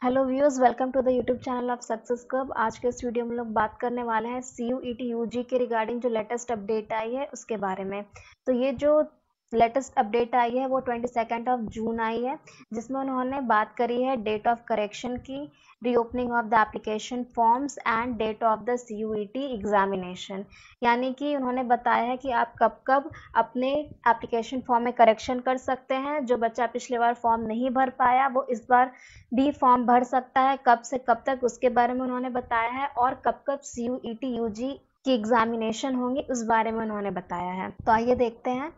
Hello viewers, welcome to the YouTube channel of success club. आज के इस video में लोग बात करने वाले हैं CUET UG के रिगार्डिंग जो लेटेस्ट अपडेट आई है उसके बारे में। तो ये जो लेटेस्ट अपडेट आई है वो 22 जून आई है, जिसमें उन्होंने बात करी है डेट ऑफ करेक्शन की, reopening of the application forms and date of the CUET examination. यानी कि उन्होंने बताया है कि आप कब कब अपने एप्लीकेशन फॉर्म में करेक्शन कर सकते हैं। जो बच्चा पिछले बार फॉर्म नहीं भर पाया वो इस बार भी फॉर्म भर सकता है, कब से कब तक उसके बारे में उन्होंने बताया है, और कब कब CUET UG की एग्जामिनेशन होंगी उस बारे में उन्होंने बताया है। तो आइए देखते हैं।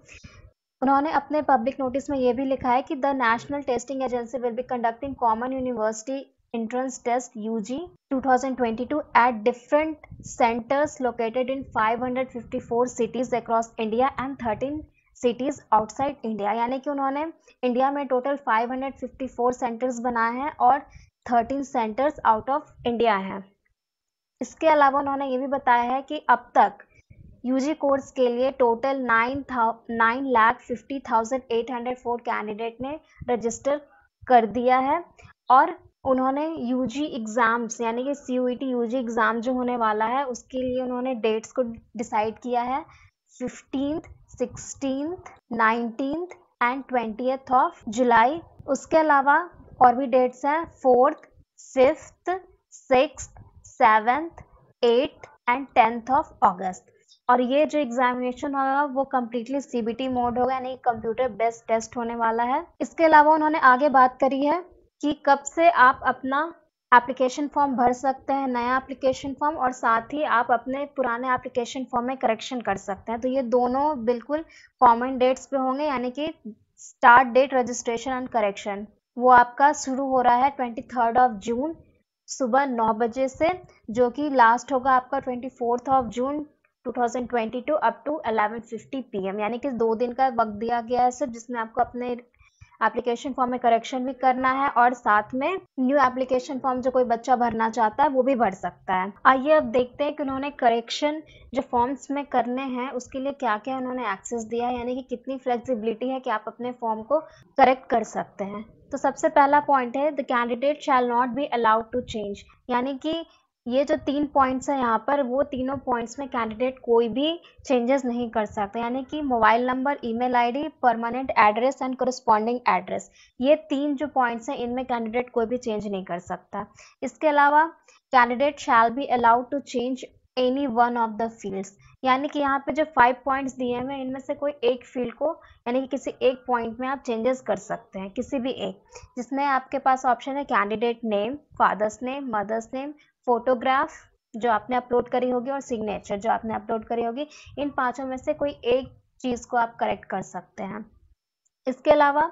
उन्होंने अपने पब्लिक नोटिस में ये भी लिखा है कि the national testing agency will be conducting common university entrance test UG 2022 at different centers located in 554 cities across India and 13 cities outside India। यानी कि उन्होंने इंडिया में टोटल 554 सेंटर्स बनाए हैं और 13 सेंटर्स आउट ऑफ इंडिया हैं। इसके अलावा उन्होंने ये भी बताया है कि अब तक यूजी कोर्स के लिए टोटल 9,50,804 कैंडिडेट ने रजिस्टर कर दिया है, और उन्होंने यूजी एग्ज़ाम्स यानी कि CUET यूजी एग्ज़ाम जो होने वाला है उसके लिए उन्होंने डेट्स को डिसाइड किया है 15th, 16th, 19th and 20th of July. उसके अलावा और भी डेट्स हैं 4th, 5th, 6th, 7th, 8th and 10th of अगस्त। और ये जो एग्जामिनेशन होगा वो कम्प्लीटली CBT मोड होगा, यानी कंप्यूटर बेस्ड टेस्ट होने वाला है। इसके अलावा उन्होंने आगे बात करी है कि कब से आप अपना एप्लीकेशन फॉर्म भर सकते हैं, नया एप्लीकेशन फॉर्म, और साथ ही आप अपने पुराने एप्लीकेशन फॉर्म में करेक्शन कर सकते हैं। तो ये दोनों बिल्कुल कॉमन डेट्स पे होंगे, यानी कि start date registration and correction वो आपका शुरू हो रहा है 23 जून सुबह 9 बजे से, जो कि लास्ट होगा आपका 24 जून 2022 अप टू 11:50 PM। यानी कि 2 दिन का वक्त दिया गया है सर, जिसमें आपको अपने एप्लीकेशन फॉर्म में करेक्शन भी करना है और साथ में न्यू एप्लीकेशन फॉर्म जो कोई बच्चा भरना चाहता है वो भी भर सकता है। आइए अब देखते हैं कि उन्होंने करेक्शन जो फॉर्म्स में करने हैं उसके लिए क्या क्या उन्होंने एक्सेस दिया है, यानी कि कितनी फ्लेक्सिबिलिटी है कि आप अपने फॉर्म को करेक्ट कर सकते हैं। तो सबसे पहला पॉइंट है the candidate shall not be allowed to change. यानी कि ये जो 3 पॉइंट्स है यहाँ पर, वो तीनों पॉइंट्स में कैंडिडेट कोई भी चेंजेस नहीं कर सकते। यानी कि mobile number, email ID, permanent address and corresponding address, ये 3 जो पॉइंट्स हैं इनमें कैंडिडेट कोई भी चेंज नहीं कर सकता। इसके अलावा candidate shall be allowed to change any one of the fields. यानी कि यहाँ पे जो 5 पॉइंट्स दिए हैं इनमें से कोई एक फील्ड को, यानी कि किसी एक पॉइंट में आप चेंजेस कर सकते हैं, किसी भी एक, जिसमें आपके पास ऑप्शन है candidate name, father's name, mother's name, photograph जो आपने अपलोड करी होगी और सिग्नेचर जो आपने अपलोड करी होगी। इन पांचों में से कोई एक चीज को आप करेक्ट कर सकते हैं। इसके अलावा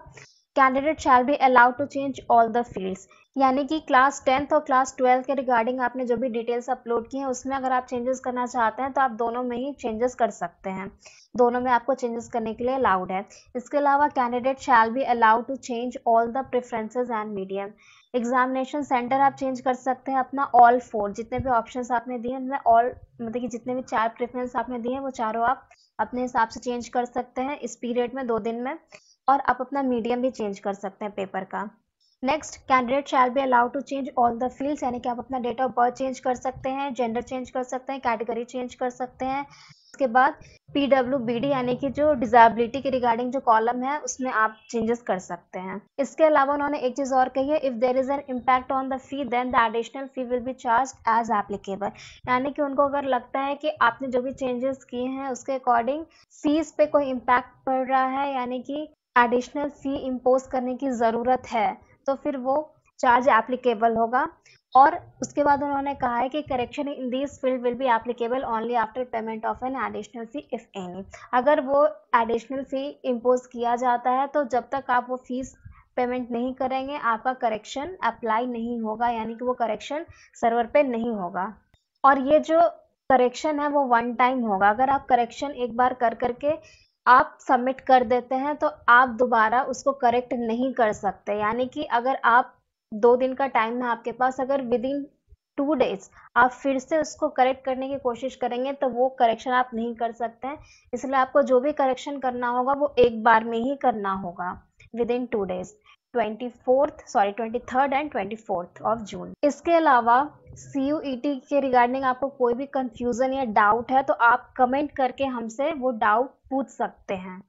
candidate shall be allowed to change all the fields. यानी कि क्लास 10th और क्लास 12 के रिगार्डिंग आपने जो भी डिटेल्स अपलोड की हैं उसमें अगर आप चेंजेस करना चाहते हैं तो आप दोनों में ही चेंजेस कर सकते हैं, दोनों में आपको चेंजेस करने के लिए अलाउड है। इसके अलावा candidate shall be allowed to change all the preferences and medium. Examination centre आप चेंज कर सकते हैं अपना ऑल 4, जितने भी ऑप्शंस आपने दिए उनमें ऑल, मतलब कि जितने भी 4 प्रेफरेंस आपने दिए हैं वो चारों आप अपने हिसाब से चेंज कर सकते हैं इस पीरियड में 2 दिन में, और आप अपना मीडियम भी चेंज कर सकते हैं पेपर का। Next, candidate shall be allowed to change all the fields. यानी कि आप अपना डेट ऑफ बर्थ चेंज कर सकते हैं, जेंडर चेंज कर सकते हैं, कैटेगरी चेंज कर सकते हैं। उसके बाद PWBD यानी कि जो डिसेबिलिटी के रिगार्डिंग जो कॉलम है उसमें आप चेंजेस कर सकते हैं। इसके अलावा उन्होंने एक चीज और कही है, if there is an impact on the fee then the additional fee will be charged as applicable. यानी कि उनको अगर लगता है कि आपने जो भी चेंजेस किए हैं उसके अकॉर्डिंग फीस पे कोई इम्पैक्ट पड़ रहा है, यानी कि एडिशनल फी इम्पोज करने की ज़रूरत है, तो फिर वो चार्ज एप्लीकेबल होगा। और उसके बाद उन्होंने कहा है कि correction in this field will be applicable only after payment of an additional fee if any. अगर वो एडिशनल फी इम्पोज किया जाता है तो जब तक आप वो फीस पेमेंट नहीं करेंगे आपका करेक्शन अप्लाई नहीं होगा, यानी कि वो करेक्शन सर्वर पे नहीं होगा। और ये जो करेक्शन है वो 1 टाइम होगा। अगर आप करेक्शन एक बार कर करके आप सबमिट कर देते हैं तो आप दोबारा उसको करेक्ट नहीं कर सकते। यानी कि अगर आप 2 दिन का टाइम है आपके पास, अगर विद इन 2 डेज आप फिर से उसको करेक्ट करने की कोशिश करेंगे तो वो करेक्शन आप नहीं कर सकते हैं। इसलिए आपको जो भी करेक्शन करना होगा वो एक बार में ही करना होगा with in 2 days. 23rd and 24th of June. इसके अलावा CUET के रिगार्डिंग आपको कोई भी कंफ्यूजन या डाउट है तो आप कमेंट करके हमसे वो डाउट पूछ सकते हैं।